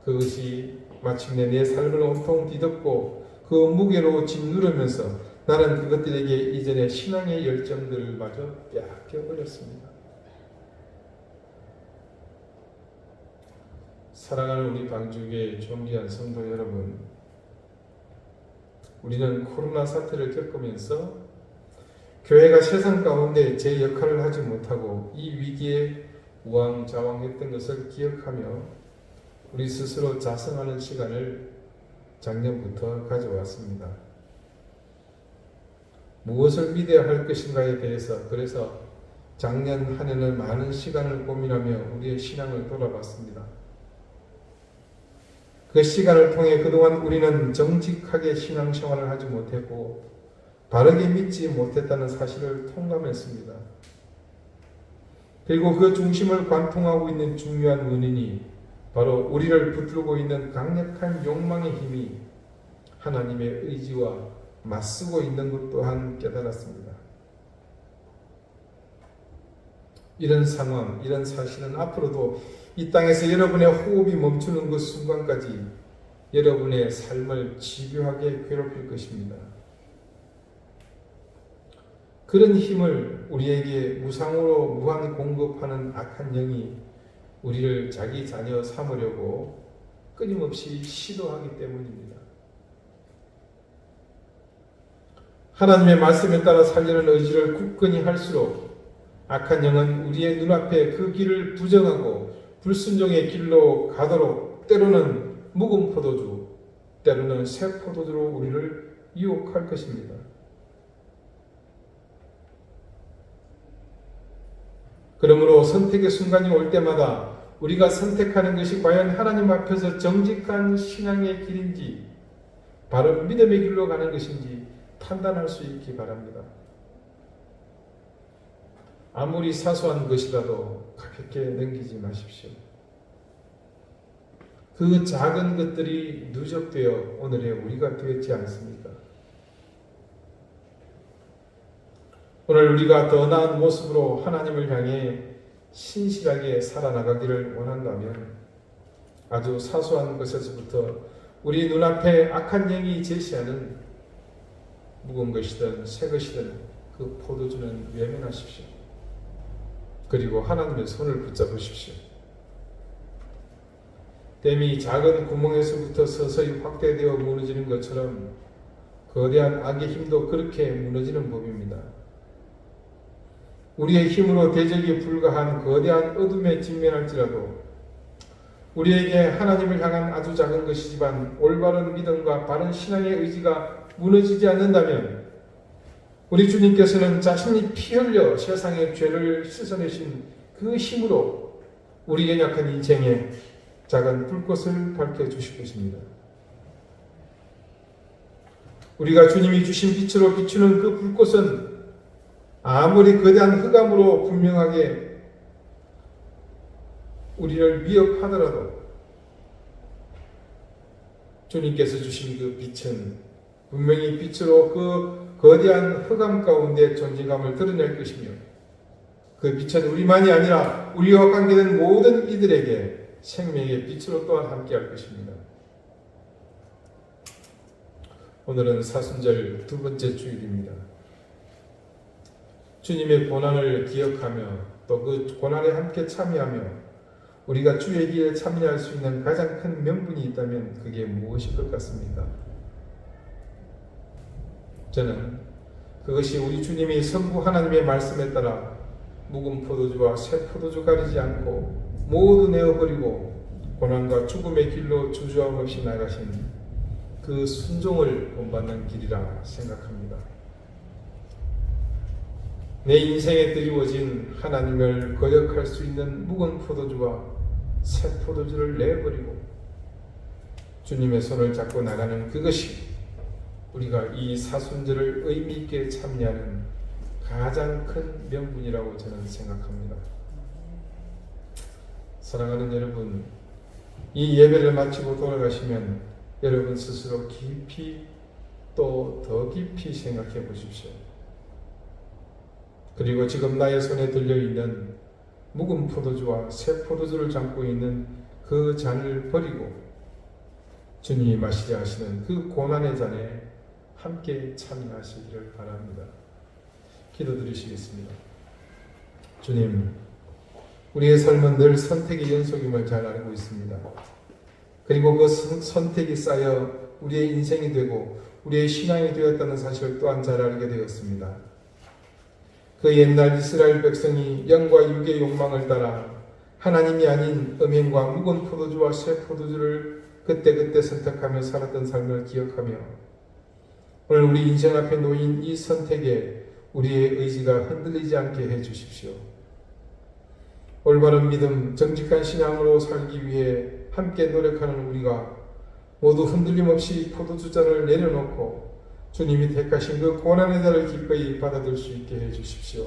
그것이 마침내 내 삶을 온통 뒤덮고 그 무게로 짓누르면서 나는 그것들에게 이전의 신앙의 열정들을 마저 빼앗겨버렸습니다. 사랑하는 우리 방주교의 존귀한 성도 여러분, 우리는 코로나 사태를 겪으면서 교회가 세상 가운데 제 역할을 하지 못하고 이 위기에 우왕좌왕했던 것을 기억하며 우리 스스로 자성하는 시간을 작년부터 가져왔습니다. 무엇을 믿어야 할 것인가에 대해서 그래서 작년 한 해는 많은 시간을 고민하며 우리의 신앙을 돌아봤습니다. 그 시간을 통해 그동안 우리는 정직하게 신앙생활을 하지 못했고 바르게 믿지 못했다는 사실을 통감했습니다. 그리고 그 중심을 관통하고 있는 중요한 원인이 바로 우리를 붙들고 있는 강력한 욕망의 힘이 하나님의 의지와 맞서고 있는 것 또한 깨달았습니다. 이런 상황, 이런 사실은 앞으로도 이 땅에서 여러분의 호흡이 멈추는 그 순간까지 여러분의 삶을 집요하게 괴롭힐 것입니다. 그런 힘을 우리에게 무상으로 무한 공급하는 악한 영이 우리를 자기 자녀 삼으려고 끊임없이 시도하기 때문입니다. 하나님의 말씀에 따라 살려는 의지를 굳건히 할수록 악한 영은 우리의 눈앞에 그 길을 부정하고 불순종의 길로 가도록 때로는 묵은 포도주, 때로는 새 포도주로 우리를 유혹할 것입니다. 그러므로 선택의 순간이 올 때마다 우리가 선택하는 것이 과연 하나님 앞에서 정직한 신앙의 길인지 바른 믿음의 길로 가는 것인지 판단할 수 있기 바랍니다. 아무리 사소한 것이라도 가볍게 넘기지 마십시오. 그 작은 것들이 누적되어 오늘의 우리가 되었지 않습니까? 오늘 우리가 더 나은 모습으로 하나님을 향해 신실하게 살아나가기를 원한다면 아주 사소한 것에서부터 우리 눈앞에 악한 영이 제시하는 묵은 것이든 새 것이든 그 포도주는 외면하십시오. 그리고 하나님의 손을 붙잡으십시오. 댐이 작은 구멍에서부터 서서히 확대되어 무너지는 것처럼 거대한 악의 힘도 그렇게 무너지는 법입니다. 우리의 힘으로 대적이 불가한 거대한 어둠에 직면할지라도 우리에게 하나님을 향한 아주 작은 것이지만 올바른 믿음과 바른 신앙의 의지가 무너지지 않는다면 우리 주님께서는 자신이 피 흘려 세상의 죄를 씻어내신 그 힘으로 우리 연약한 인생에 작은 불꽃을 밝혀주실 것입니다. 우리가 주님이 주신 빛으로 비추는 그 불꽃은 아무리 거대한 흑암으로 분명하게 우리를 위협하더라도 주님께서 주신 그 빛은 분명히 빛으로 그 거대한 흑암 가운데 존재감을 드러낼 것이며 그 빛은 우리만이 아니라 우리와 관계된 모든 이들에게 생명의 빛으로 또한 함께할 것입니다. 오늘은 사순절 두 번째 주일입니다. 주님의 고난을 기억하며 또 그 고난에 함께 참여하며 우리가 주의 길에 참여할 수 있는 가장 큰 명분이 있다면 그게 무엇일 것 같습니까? 저는 그것이 우리 주님이 성부 하나님의 말씀에 따라 묵은 포도주와 새 포도주 가리지 않고 모두 내어버리고 고난과 죽음의 길로 주저함 없이 나가신 그 순종을 본받는 길이라 생각합니다. 내 인생에 드리워진 하나님을 거역할 수 있는 묵은 포도주와 새 포도주를 내버리고 주님의 손을 잡고 나가는 그것이 우리가 이 사순절을 의미 있게 참여하는 가장 큰 명분이라고 저는 생각합니다. 사랑하는 여러분, 이 예배를 마치고 돌아가시면 여러분 스스로 깊이 또 더 깊이 생각해 보십시오. 그리고 지금 나의 손에 들려있는 묵은 포도주와 새 포도주를 담고 있는 그 잔을 버리고 주님이 마시려 하시는 그 고난의 잔에 함께 참여하시기를 바랍니다. 기도드리시겠습니다. 주님, 우리의 삶은 늘 선택의 연속임을 잘 알고 있습니다. 그리고 그 선택이 쌓여 우리의 인생이 되고 우리의 신앙이 되었다는 사실을 또한 잘 알게 되었습니다. 그 옛날 이스라엘 백성이 영과 육의 욕망을 따라 하나님이 아닌 음행과 묵은 포도주와 새 포도주를 그때그때 선택하며 살았던 삶을 기억하며 오늘 우리 인생 앞에 놓인 이 선택에 우리의 의지가 흔들리지 않게 해 주십시오. 올바른 믿음, 정직한 신앙으로 살기 위해 함께 노력하는 우리가 모두 흔들림 없이 포도주잔을 내려놓고 주님이 택하신 그 고난의 자를 기꺼이 받아들 수 있게 해 주십시오.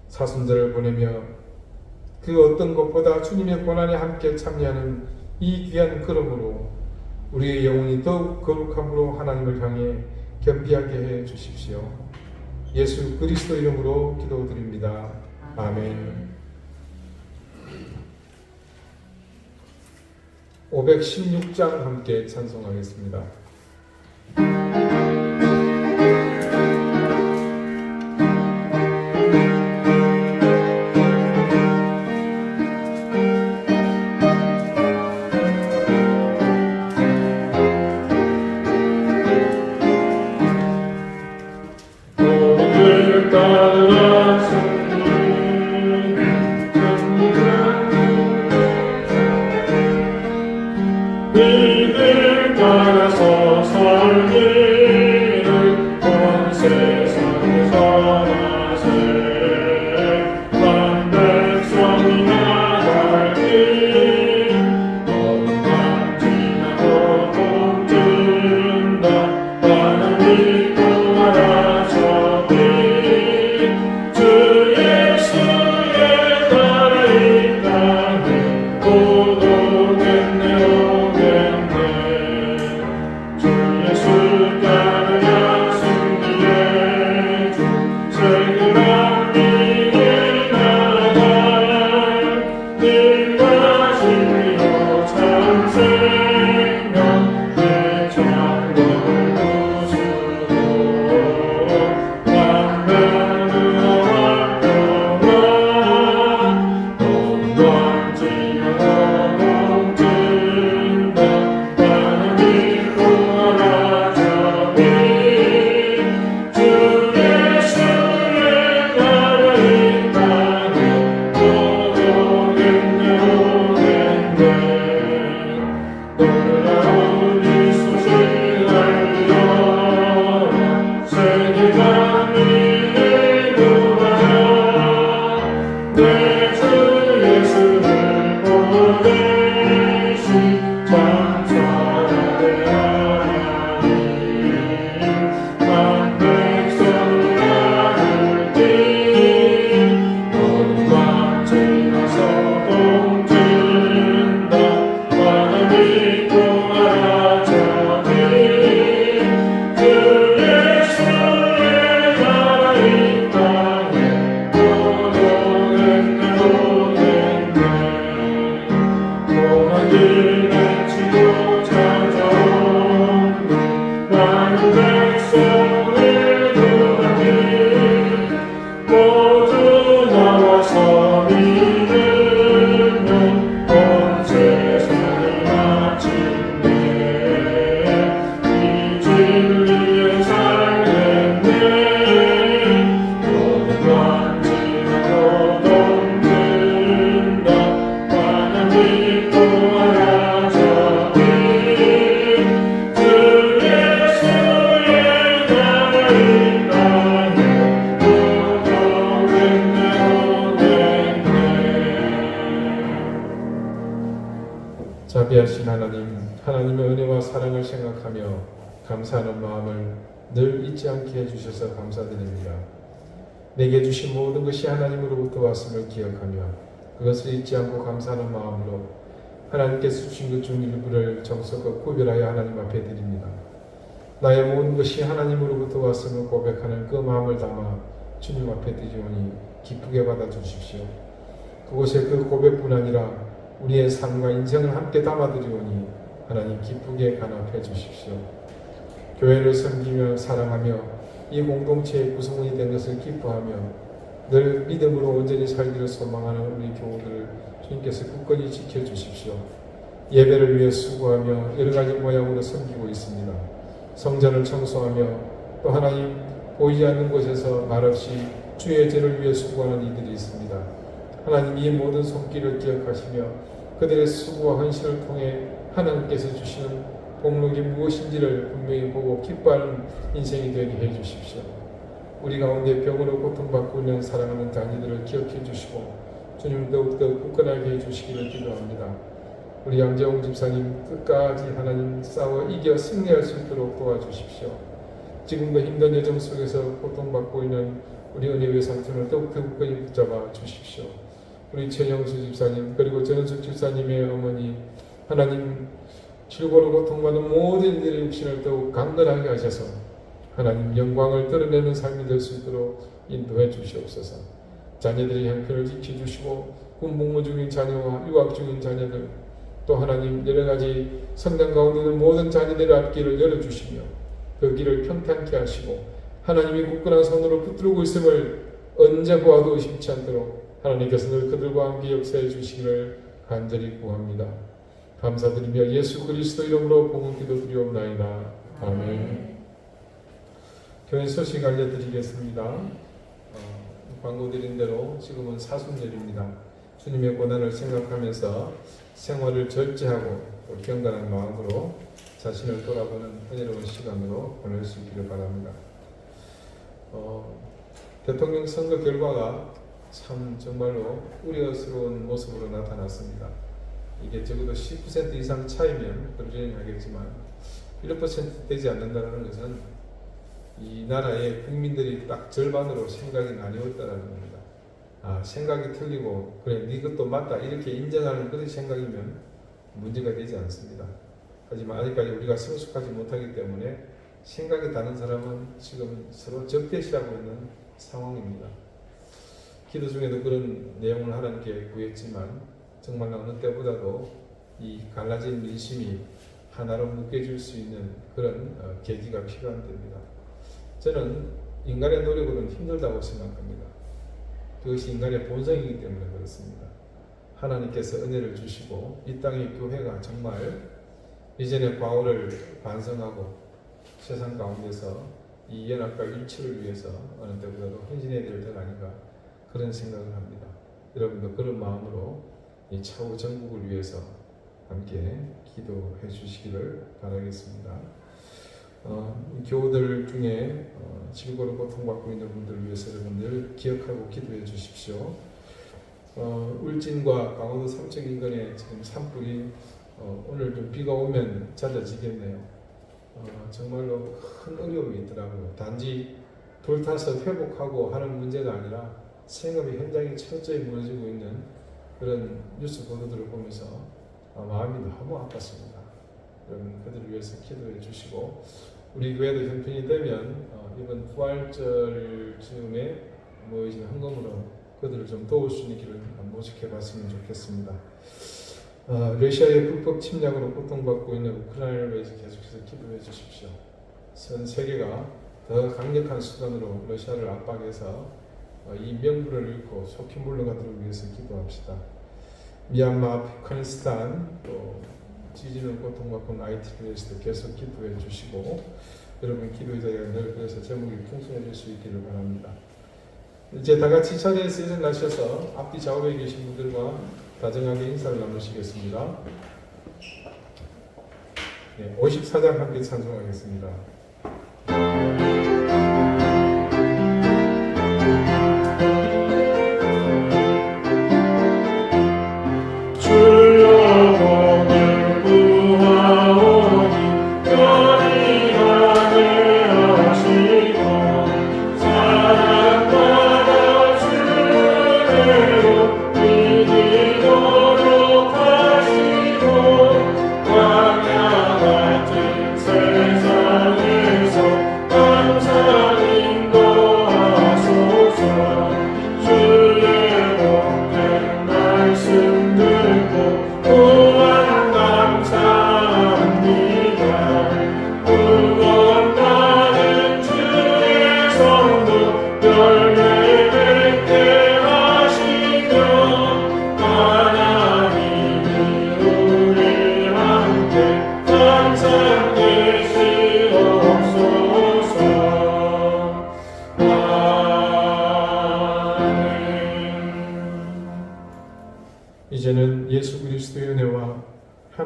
사순절을 보내며 그 어떤 것보다 주님의 고난에 함께 참여하는 이 귀한 걸음으로 우리의 영혼이 더욱 거룩함으로 하나님을 향해 겸비하게 해 주십시오. 예수 그리스도 이름으로 기도드립니다. 아멘. 516장 함께 찬송하겠습니다. 이들 따라서 생각하며 감사하는 마음을 늘 잊지 않게 해주셔서 감사드립니다. 내게 주신 모든 것이 하나님으로부터 왔음을 기억하며 그것을 잊지 않고 감사하는 마음으로 하나님께서 주신 것 중 일부를 정성껏 구별하여 하나님 앞에 드립니다. 나의 모든 것이 하나님으로부터 왔음을 고백하는 그 마음을 담아 주님 앞에 드리오니 기쁘게 받아주십시오. 그곳에 그 고백뿐 아니라 우리의 삶과 인생을 함께 담아드리오니 하나님 기쁘게 간합해 주십시오. 교회를 섬기며 사랑하며 이 공동체의 구성원이 된 것을 기뻐하며 늘 믿음으로 온전히 살기를 소망하는 우리 교우들을 주님께서 굳건히 지켜주십시오. 예배를 위해 수고하며 여러 가지 모양으로 섬기고 있습니다. 성전을 청소하며 또 하나님 보이지 않는 곳에서 말없이 주의 죄를 위해 수고하는 이들이 있습니다. 하나님 이 모든 손길을 기억하시며 그들의 수고와 헌신을 통해 하나님께서 주시는 복록이 무엇인지를 분명히 보고 기뻐하는 인생이 되게 해주십시오. 우리 가운데 병으로 고통받고 있는 사랑하는 자녀들을 기억해 주시고 주님 더욱더 굳건하게 해주시기를 기도합니다. 우리 양재홍 집사님 끝까지 하나님 싸워 이겨 승리할 수 있도록 도와주십시오. 지금도 힘든 여정 속에서 고통받고 있는 우리 은혜의 삼촌을 더욱더 굳건히 붙잡아 주십시오. 우리 최영수 집사님 그리고 전은숙 집사님의 어머니 하나님 즐거운 고통받는 모든 이들의 육신을 더욱 강건하게 하셔서 하나님 영광을 드러내는 삶이 될 수 있도록 인도해 주시옵소서. 자녀들의 형편을 지켜주시고 군복무 중인 자녀와 유학 중인 자녀들 또 하나님 여러 가지 성장 가운데 있는 모든 자녀들의 앞길을 열어주시며 그 길을 평탄케 하시고 하나님이 굳건한 손으로 붙들고 있음을 언제 보아도 의심치 않도록 하나님께서 늘 그들과 함께 역사해 주시기를 간절히 구합니다. 감사드리며 예수 그리스도 이름으로 복음 기도드리옵나이다. 아멘. 교회 소식 알려드리겠습니다. 광고 드린 대로 지금은 사순절입니다. 주님의 고난을 생각하면서 생활을 절제하고 또 경건한 마음으로 자신을 돌아보는 은혜로운 시간으로 보낼 수 있기를 바랍니다. 대통령 선거 결과가 참 정말로 우려스러운 모습으로 나타났습니다. 이게 적어도 10% 이상 차이면 그러려니 하겠지만 1% 되지 않는다는 것은 이 나라의 국민들이 딱 절반으로 생각이 나뉘었다는 겁니다. 생각이 틀리고 그래 네 것도 맞다 이렇게 인정하는 그런 생각이면 문제가 되지 않습니다. 하지만 아직까지 우리가 성숙하지 못하기 때문에 생각이 다른 사람은 지금 서로 적대시하고 있는 상황입니다. 기도 중에도 그런 내용을 하나님께 구했지만 정말 어느 때보다도 이 갈라진 민심이 하나로 묶여질 수 있는 그런 계기가 필요한 때입니다. 저는 인간의 노력으로는 힘들다고 생각합니다. 그것이 인간의 본성이기 때문에 그렇습니다. 하나님께서 은혜를 주시고 이 땅의 교회가 정말 이전의 과오를 반성하고 세상 가운데서 이 연합과 일치를 위해서 어느 때보다도 헌신해야 될 때가 아닌가 그런 생각을 합니다. 여러분도 그런 마음으로 이 차후 전국을 위해서 함께 기도해 주시기를 바라겠습니다. 교우들 중에 질고로 고통받고 있는 분들을 위해서 여러분들 기억하고 기도해 주십시오. 울진과 강원도 삼척 인근에 지금 산불이 오늘 좀 비가 오면 잦아지겠네요. 정말로 큰 어려움이 있더라고요. 단지 돌타서 회복하고 하는 문제가 아니라 생업이 현장이 철저히 무너지고 있는 그런 뉴스 보도들을 보면서 마음이 너무 아팠습니다. 여러분 그들을 위해서 기도해 주시고 우리 교회도 형편이 되면 이번 부활절 즈음에 모이신 헌금으로 그들을 좀 도울 수 있는 길을 모색해 봤으면 좋겠습니다. 러시아의 불법 침략으로 고통받고 있는 우크라이나를 위해서 계속해서 기도해 주십시오. 전 세계가 더 강력한 수단으로 러시아를 압박해서 이 명분을 잃고 속히 물러가도록 위해서 기도합시다. 미얀마, 아프가니스탄 또 지진을 고통받고 있는 하이티를 위해서도 계속 기도해 주시고 여러분 기도의 자리가 늘 그래서 제목이 풍성해질 수 있기를 바랍니다. 이제 다 같이 자리에서 일어나셔서 앞뒤 좌우에 계신 분들과 다정하게 인사를 나누시겠습니다. 54장 함께 찬송하겠습니다. 주여 오늘 구하오니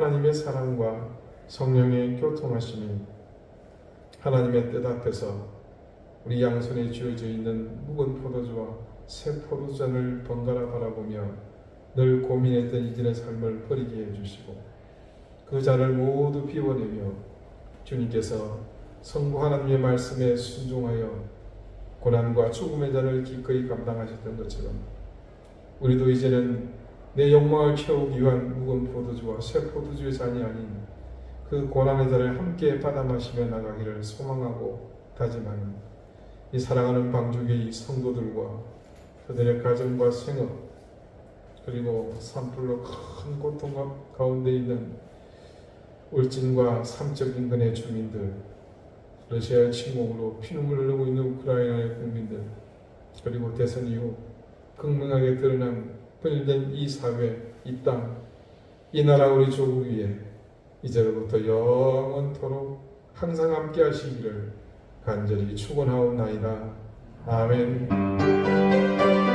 하나님의 사랑과 성령의 교통하심이 하나님의 뜻 앞에서 우리 양손에 쥐어져 있는 묵은 포도주와 새 포도잔을 번갈아 바라보며 늘 고민했던 이전의 삶을 버리게 해주시고 그 잔을 모두 비워내며 주님께서 성부 하나님의 말씀에 순종하여 고난과 죽음의 잔을 기꺼이 감당하셨던 것처럼 우리도 이제는 내 욕망을 채우기 위한 묵은 포도주와 새 포도주의 잔이 아닌 그 고난의 잔을 함께 받아 마시며 나가기를 소망하고 다짐하는 이 사랑하는 방주교의 성도들과 그들의 가정과 생업 그리고 산불로 큰 고통 가운데 있는 울진과 삼척 인근의 주민들, 러시아의 침공으로 피눈물 흘리고 있는 우크라이나의 국민들, 그리고 대선 이후 극명하게 드러난 분열된 이 사회, 이 땅, 이 나라 우리 조국 위에 이제로부터 영원토록 항상 함께 하시기를 간절히 축원하옵나이다. 아멘.